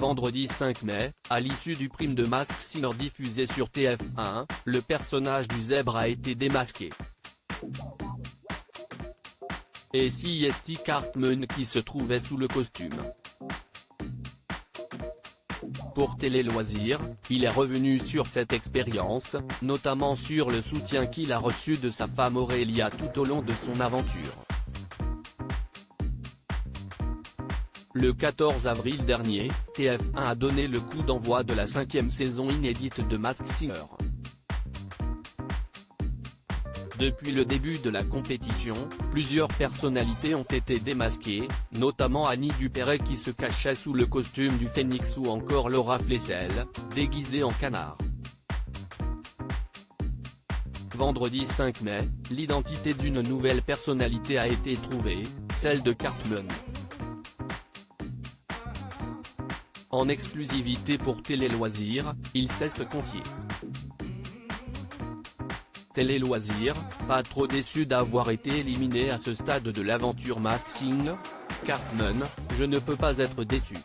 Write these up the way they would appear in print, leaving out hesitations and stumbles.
Vendredi 5 mai, à l'issue du prime de Masked Singer diffusé sur TF1, le personnage du zèbre a été démasqué. Et c'est Cartman qui se trouvait sous le costume. Pour Télé Loisirs, il est revenu sur cette expérience, notamment sur le soutien qu'il a reçu de sa femme Aurélia tout au long de son aventure. Le 14 avril dernier, TF1 a donné le coup d'envoi de la 5e saison inédite de Masked Singer. Depuis le début de la compétition, plusieurs personnalités ont été démasquées, notamment Annie Dupéret qui se cachait sous le costume du Phénix ou encore Laura Flessel, déguisée en canard. Vendredi 5 mai, l'identité d'une nouvelle personnalité a été trouvée, celle de Cartman. En exclusivité pour Télé Loisirs, il s'est confié. Télé Loisirs, pas trop déçu d'avoir été éliminé à ce stade de l'aventure Masked Singer ? Cartman, je ne peux pas être déçu.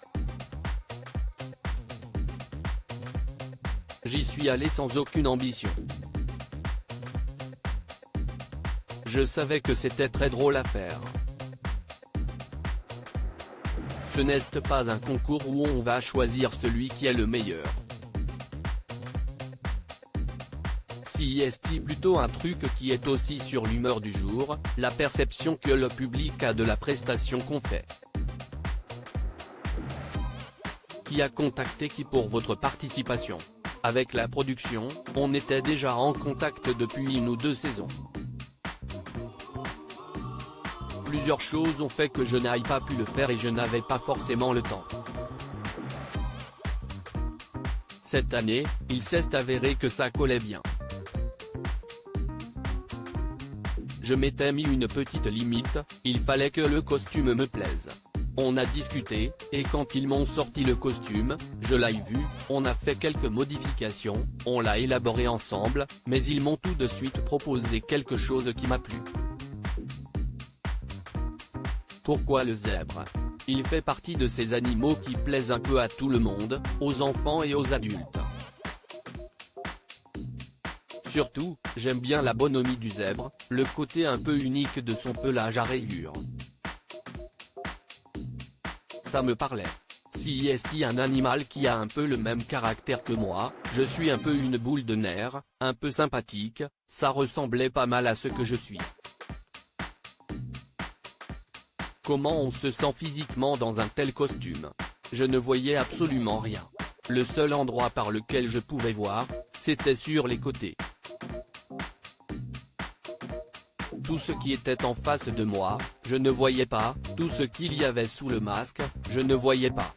J'y suis allé sans aucune ambition. Je savais que c'était très drôle à faire. Ce n'est pas un concours où on va choisir celui qui est le meilleur. C'est plutôt un truc qui est aussi sur l'humeur du jour, la perception que le public a de la prestation qu'on fait. Qui a contacté qui pour votre participation? Avec la production, on était déjà en contact depuis 1 ou 2 saisons. Plusieurs choses ont fait que je n'aille pas pu le faire et je n'avais pas forcément le temps. Cette année, il s'est avéré que ça collait bien. Je m'étais mis une petite limite, il fallait que le costume me plaise. On a discuté, et quand ils m'ont sorti le costume, je l'ai vu, on a fait quelques modifications, on l'a élaboré ensemble, mais ils m'ont tout de suite proposé quelque chose qui m'a plu. Pourquoi le zèbre? Il fait partie de ces animaux qui plaisent un peu à tout le monde, aux enfants et aux adultes. Surtout, j'aime bien la bonhomie du zèbre, le côté un peu unique de son pelage à rayures. Ça me parlait. C'est un animal qui a un peu le même caractère que moi, je suis un peu une boule de nerfs, un peu sympathique, ça ressemblait pas mal à ce que je suis. Comment on se sent physiquement dans un tel costume? Je ne voyais absolument rien. Le seul endroit par lequel je pouvais voir, c'était sur les côtés. Tout ce qui était en face de moi, je ne voyais pas, tout ce qu'il y avait sous le masque, je ne voyais pas.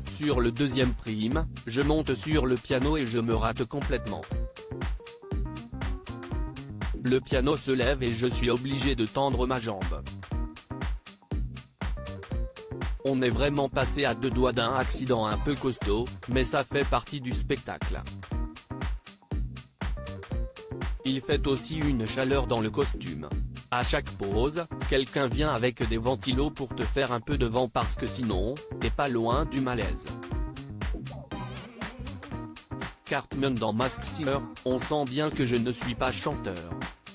Sur le deuxième prime, je monte sur le piano et je me rate complètement. Le piano se lève et je suis obligé de tendre ma jambe. On est vraiment passé à 2 doigts d'un accident un peu costaud, mais ça fait partie du spectacle. Il fait aussi une chaleur dans le costume. À chaque pause, quelqu'un vient avec des ventilos pour te faire un peu de vent parce que sinon, t'es pas loin du malaise. Cartman dans Masked Singer, on sent bien que je ne suis pas chanteur.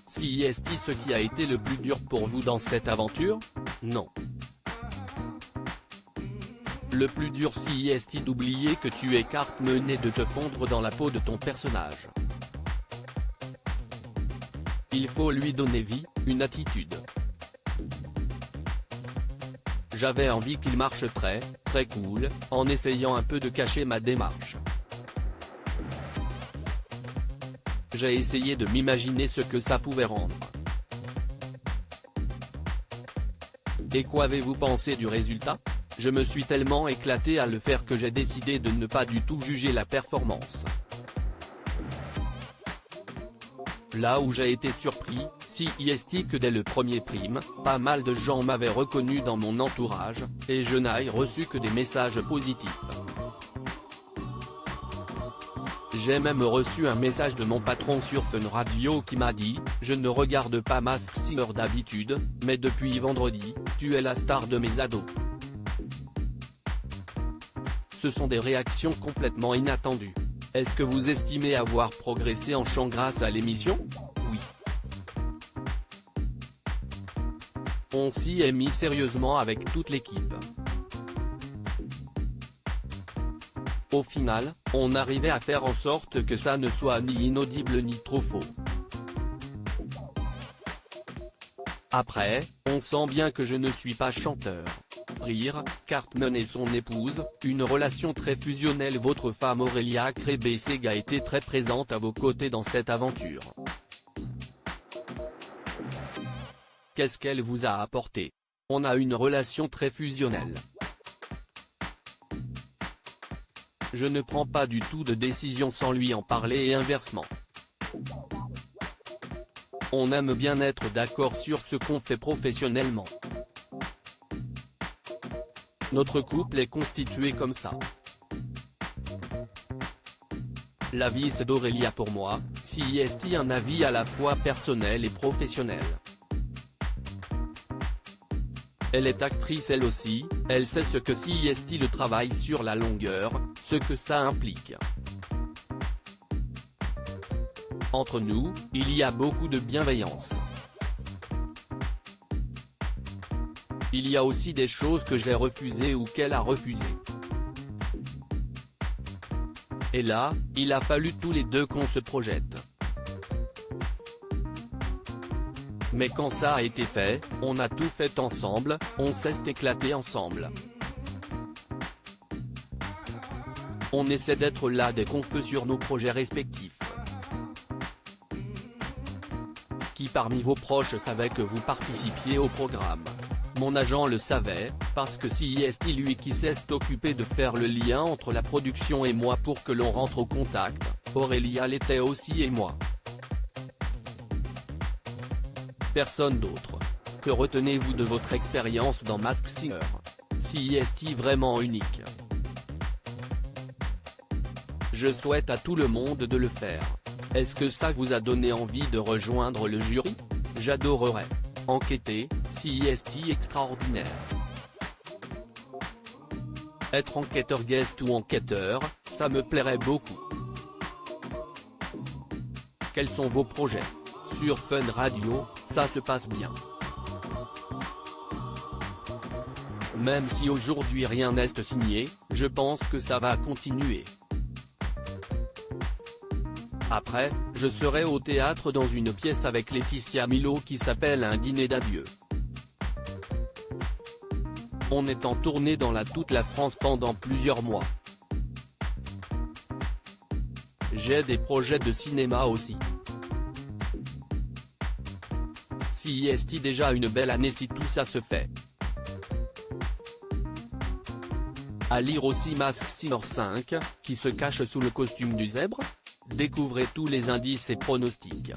C'est ce qui a été le plus dur pour vous dans cette aventure? Non. Le plus dur c'est d'oublier que tu es Cartman et de te fondre dans la peau de ton personnage. Il faut lui donner vie, une attitude. J'avais envie qu'il marche très cool, en essayant un peu de cacher ma démarche. J'ai essayé de m'imaginer ce que ça pouvait rendre. Et qu'avez-vous pensé du résultat? Je me suis tellement éclaté à le faire que j'ai décidé de ne pas du tout juger la performance. Là où j'ai été surpris, c'est que dès le premier prime, pas mal de gens m'avaient reconnu dans mon entourage, et je n'ai reçu que des messages positifs. J'ai même reçu un message de mon patron sur Fun Radio qui m'a dit « Je ne regarde pas Masked Singer d'habitude, mais depuis vendredi, tu es la star de mes ados ». ce sont des réactions complètement inattendues. Est-ce que vous estimez avoir progressé en chant grâce à l'émission? Oui. On s'y est mis sérieusement avec toute l'équipe. Au final, on arrivait à faire en sorte que ça ne soit ni inaudible ni trop faux. Après, on sent bien que je ne suis pas chanteur. Rire, Cartman et son épouse, une relation très fusionnelle. Votre femme Aurélia Krebeseg a été très présente à vos côtés dans cette aventure. Qu'est-ce qu'elle vous a apporté? On a une relation très fusionnelle. Je ne prends pas du tout de décision sans lui en parler et inversement. On aime bien être d'accord sur ce qu'on fait professionnellement. Notre couple est constitué comme ça. L'avis c'est d'Aurélia pour moi, CIST un avis à la fois personnel et professionnel. Elle est actrice elle aussi, elle sait ce que CIST le travail sur la longueur, ce que ça implique. Entre nous, il y a beaucoup de bienveillance. Il y a aussi des choses que j'ai refusées ou qu'elle a refusées. Et là, il a fallu tous les deux qu'on se projette. Mais quand ça a été fait, on a tout fait ensemble, on s'est éclaté ensemble. On essaie d'être là dès qu'on peut sur nos projets respectifs. Qui parmi vos proches savait que vous participiez au programme? Mon agent le savait, parce que CIST lui qui s'est occupé de faire le lien entre la production et moi pour que l'on rentre au contact, Aurélia l'était aussi et moi. Personne d'autre. Que retenez-vous de votre expérience dans Masked Singer? CIST vraiment unique. Je souhaite à tout le monde de le faire. Est-ce que ça vous a donné envie de rejoindre le jury? J'adorerais. Enquêter, CIST extraordinaire. Être enquêteur guest ou enquêteur, ça me plairait beaucoup. Quels sont vos projets? Sur Fun Radio, ça se passe bien. Même si aujourd'hui rien n'est signé, je pense que ça va continuer. Après, je serai au théâtre dans une pièce avec Laetitia Milo qui s'appelle Un dîner d'adieu. On est en tournée dans toute la France pendant plusieurs mois. J'ai des projets de cinéma aussi. CIST déjà une belle année si tout ça se fait. À lire aussi Masked Singer 5, qui se cache sous le costume du zèbre? Découvrez tous les indices et pronostics.